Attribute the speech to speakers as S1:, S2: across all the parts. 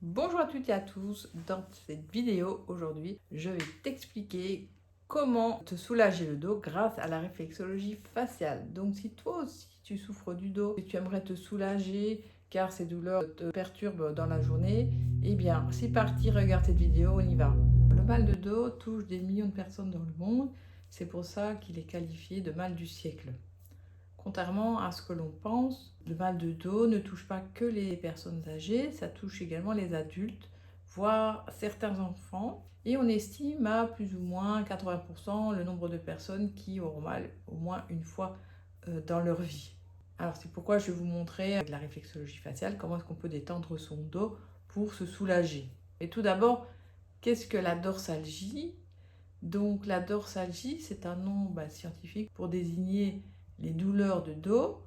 S1: Bonjour à toutes et à tous, dans cette vidéo aujourd'hui je vais t'expliquer comment te soulager le dos grâce à la réflexologie faciale. Donc si toi aussi tu souffres du dos et tu aimerais te soulager car ces douleurs te perturbent dans la journée, eh bien c'est parti, regarde cette vidéo, on y va. Le mal de dos touche des millions de personnes dans le monde, c'est pour ça qu'il est qualifié de mal du siècle. Contrairement à ce que l'on pense, le mal de dos ne touche pas que les personnes âgées, ça touche également les adultes, voire certains enfants. Et on estime à plus ou moins 80% le nombre de personnes qui auront mal au moins une fois dans leur vie. Alors c'est pourquoi je vais vous montrer avec la réflexologie faciale comment est-ce qu'on peut détendre son dos pour se soulager. Et tout d'abord, qu'est-ce que la dorsalgie? Donc la dorsalgie, c'est un nom scientifique pour désigner les douleurs de dos.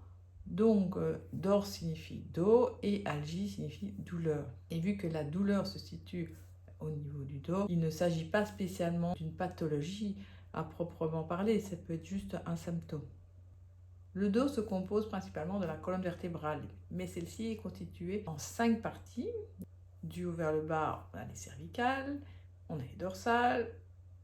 S1: Donc dors signifie dos et algie signifie douleur. Et vu que la douleur se situe au niveau du dos, il ne s'agit pas spécialement d'une pathologie à proprement parler, ça peut être juste un symptôme. Le dos se compose principalement de la colonne vertébrale, mais celle-ci est constituée en 5 parties. Du haut vers le bas, on a les cervicales, on a les dorsales,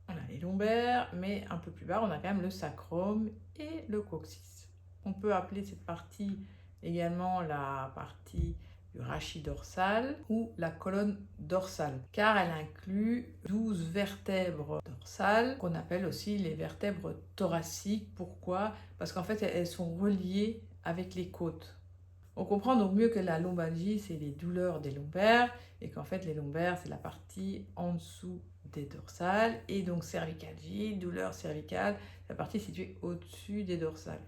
S1: on a les lombaires, mais un peu plus bas, on a quand même le sacrum et le coccyx. On peut appeler cette partie également la partie du rachis dorsal ou la colonne dorsale, car elle inclut 12 vertèbres dorsales, qu'on appelle aussi les vertèbres thoraciques. Pourquoi? Parce qu'en fait, elles sont reliées avec les côtes. On comprend donc mieux que la lombalgie, c'est les douleurs des lombaires, et qu'en fait, les lombaires, c'est la partie en dessous des dorsales, et donc cervicalgie, douleur cervicale, la partie située au-dessus des dorsales.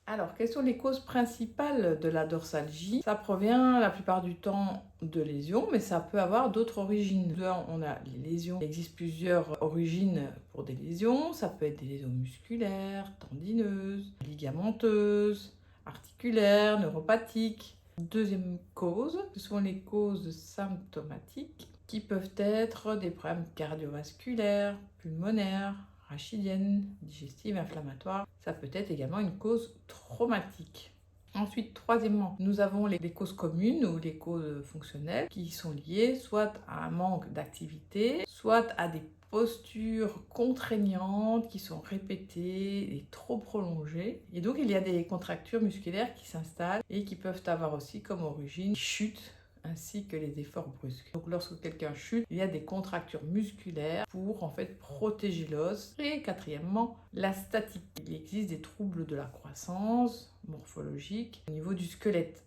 S1: Alors, quelles sont les causes principales de la dorsalgie? Ça provient la plupart du temps de lésions, mais ça peut avoir d'autres origines. On a les lésions. Il existe plusieurs origines pour des lésions. Ça peut être des lésions musculaires, tendineuses, ligamenteuses, articulaires, neuropathiques. Deuxième cause, ce sont les causes symptomatiques qui peuvent être des problèmes cardiovasculaires, pulmonaires, rachidienne, digestive, inflammatoire. Ça peut être également une cause traumatique. Ensuite, troisièmement, nous avons les causes communes ou les causes fonctionnelles qui sont liées soit à un manque d'activité, soit à des postures contraignantes qui sont répétées et trop prolongées. Et donc, il y a des contractures musculaires qui s'installent et qui peuvent avoir aussi comme origine chute ainsi que les efforts brusques. Donc lorsque quelqu'un chute, il y a des contractures musculaires pour en fait protéger l'os. Et quatrièmement, la statique. Il existe des troubles de la croissance morphologique au niveau du squelette,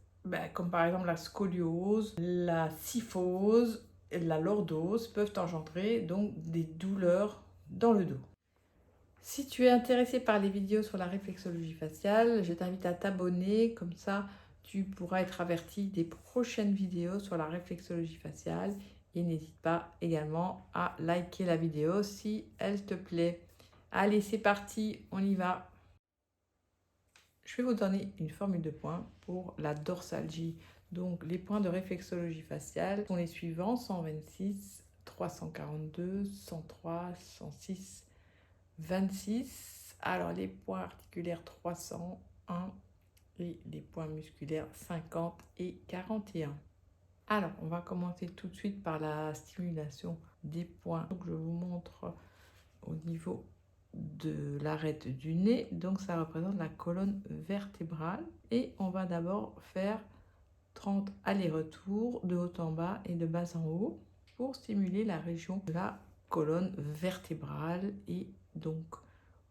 S1: comme par exemple la scoliose, la kyphose et la lordose peuvent engendrer donc des douleurs dans le dos. Si tu es intéressé par les vidéos sur la réflexologie faciale, je t'invite à t'abonner, comme ça tu pourras être averti des prochaines vidéos sur la réflexologie faciale. Et n'hésite pas également à liker la vidéo si elle te plaît. Allez, c'est parti, on y va. Je vais vous donner une formule de points pour la dorsalgie. Donc les points de réflexologie faciale sont les suivants: 126, 342, 103, 106, 26. Alors les points articulaires 301 et les points musculaires 50 et 41. Alors on va commencer tout de suite par la stimulation des points. Donc je vous montre au niveau de l'arête du nez, donc ça représente la colonne vertébrale, et on va d'abord faire 30 allers-retours de haut en bas et de bas en haut pour stimuler la région de la colonne vertébrale, et donc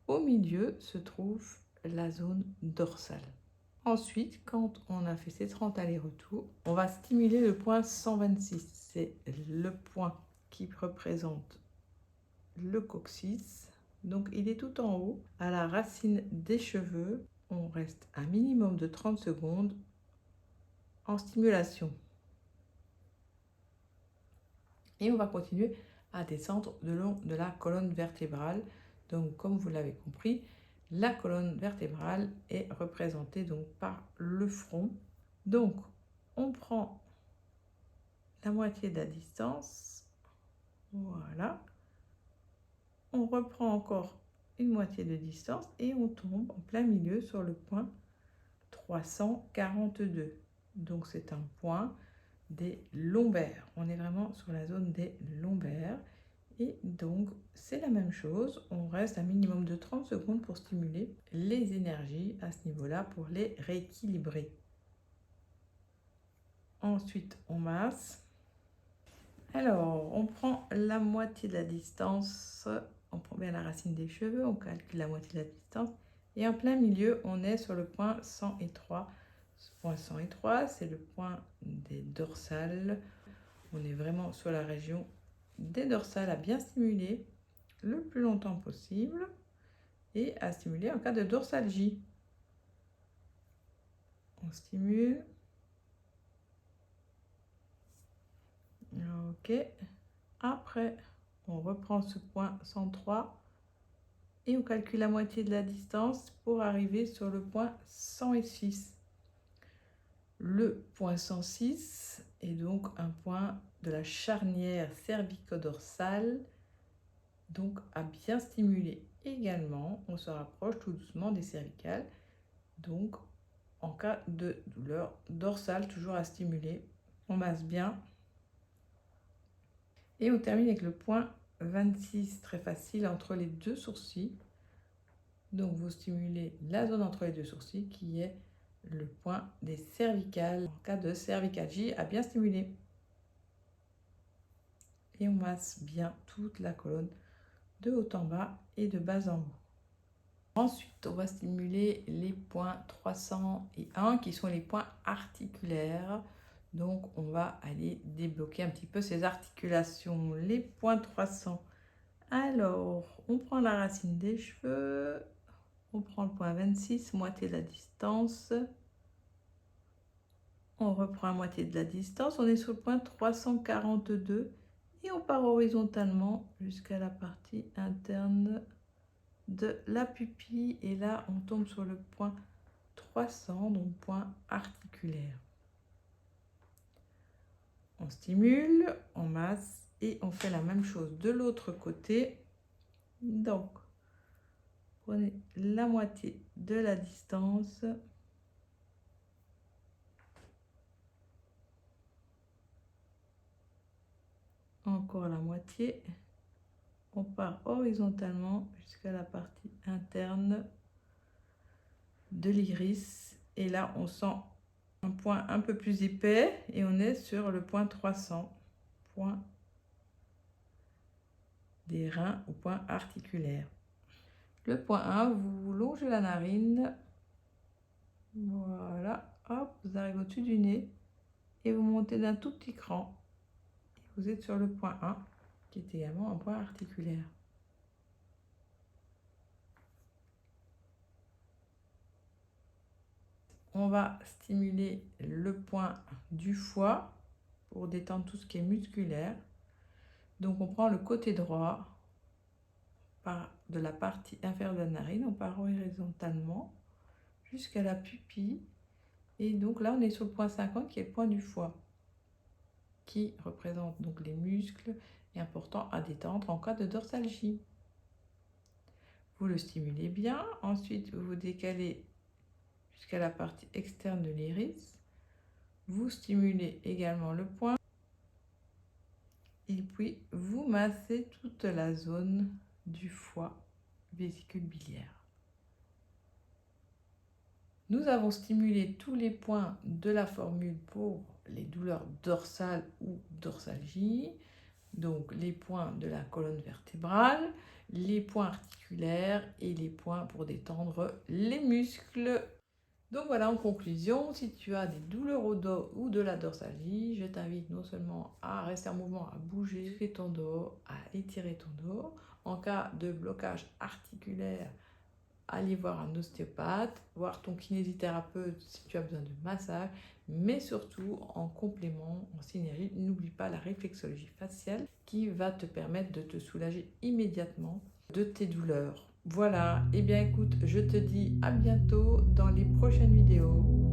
S1: au milieu se trouve la zone dorsale. Ensuite, quand on a fait ces 30 allers-retours, on va stimuler le point 126. C'est le point qui représente le coccyx. Donc il est tout en haut, à la racine des cheveux. On reste un minimum de 30 secondes en stimulation. Et on va continuer à descendre le long de la colonne vertébrale. Donc comme vous l'avez compris, la colonne vertébrale est représentée donc par le front. Donc on prend la moitié de la distance. Voilà. On reprend encore une moitié de distance et on tombe en plein milieu sur le point 342. Donc c'est un point des lombaires. On est vraiment sur la zone des lombaires. Et donc, c'est la même chose. On reste un minimum de 30 secondes pour stimuler les énergies à ce niveau-là pour les rééquilibrer. Ensuite, on masse. Alors, on prend la moitié de la distance. On prend bien la racine des cheveux. On calcule la moitié de la distance. Et en plein milieu, on est sur le point 103. Ce point 103, c'est le point des dorsales. On est vraiment sur la région des dorsales à bien stimuler le plus longtemps possible et à stimuler en cas de dorsalgie. On stimule. Ok. Après, on reprend ce point 103 et on calcule la moitié de la distance pour arriver sur le point 106. Le point 106 est donc un point de la charnière cervico-dorsale, donc à bien stimuler également. On se rapproche tout doucement des cervicales, donc en cas de douleur dorsale, toujours à stimuler. On masse bien. Et on termine avec le point 26, très facile, entre les deux sourcils. Donc vous stimulez la zone entre les deux sourcils qui est le point des cervicales. En cas de cervicalgie, à bien stimuler. Et on masse bien toute la colonne de haut en bas et de bas en haut. Ensuite, on va stimuler les points 301 qui sont les points articulaires. Donc, on va aller débloquer un petit peu ces articulations. Les points 300. Alors, on prend la racine des cheveux. On prend le point 26, moitié de la distance. On reprend la moitié de la distance. On est sur le point 342. Et on part horizontalement jusqu'à la partie interne de la pupille. Et là, on tombe sur le point 300, donc point articulaire. On stimule, on masse et on fait la même chose de l'autre côté. Donc, prenez la moitié de la distance. Encore la moitié. On part horizontalement jusqu'à la partie interne de l'iris. Et là, on sent un point un peu plus épais et on est sur le point 300, point des reins au point articulaire. Le point 1, vous longez la narine. Voilà, hop, vous arrivez au-dessus du nez et vous montez d'un tout petit cran. Et vous êtes sur le point 1, qui est également un point articulaire. On va stimuler le point du foie pour détendre tout ce qui est musculaire. Donc on prend le côté droit de la partie inférieure de la narine, on part horizontalement jusqu'à la pupille. Et donc là on est sur le point 50 qui est le point du foie, qui représente donc les muscles et important à détendre en cas de dorsalgie. Vous le stimulez bien, ensuite vous décalez jusqu'à la partie externe de l'iris. Vous stimulez également le point. Et puis, vous massez toute la zone du foie, vésicule biliaire. Nous avons stimulé tous les points de la formule pour les douleurs dorsales ou dorsalgie. Donc, les points de la colonne vertébrale, les points articulaires et les points pour détendre les muscles. Donc voilà, en conclusion, si tu as des douleurs au dos ou de la dorsalgie, je t'invite non seulement à rester en mouvement, à bouger ton dos, à étirer ton dos. En cas de blocage articulaire, aller voir un ostéopathe, voir ton kinésithérapeute si tu as besoin de massage, mais surtout en complément, en synergie, n'oublie pas la réflexologie faciale qui va te permettre de te soulager immédiatement de tes douleurs. Voilà, et bien écoute, je te dis à bientôt dans les prochaines vidéos.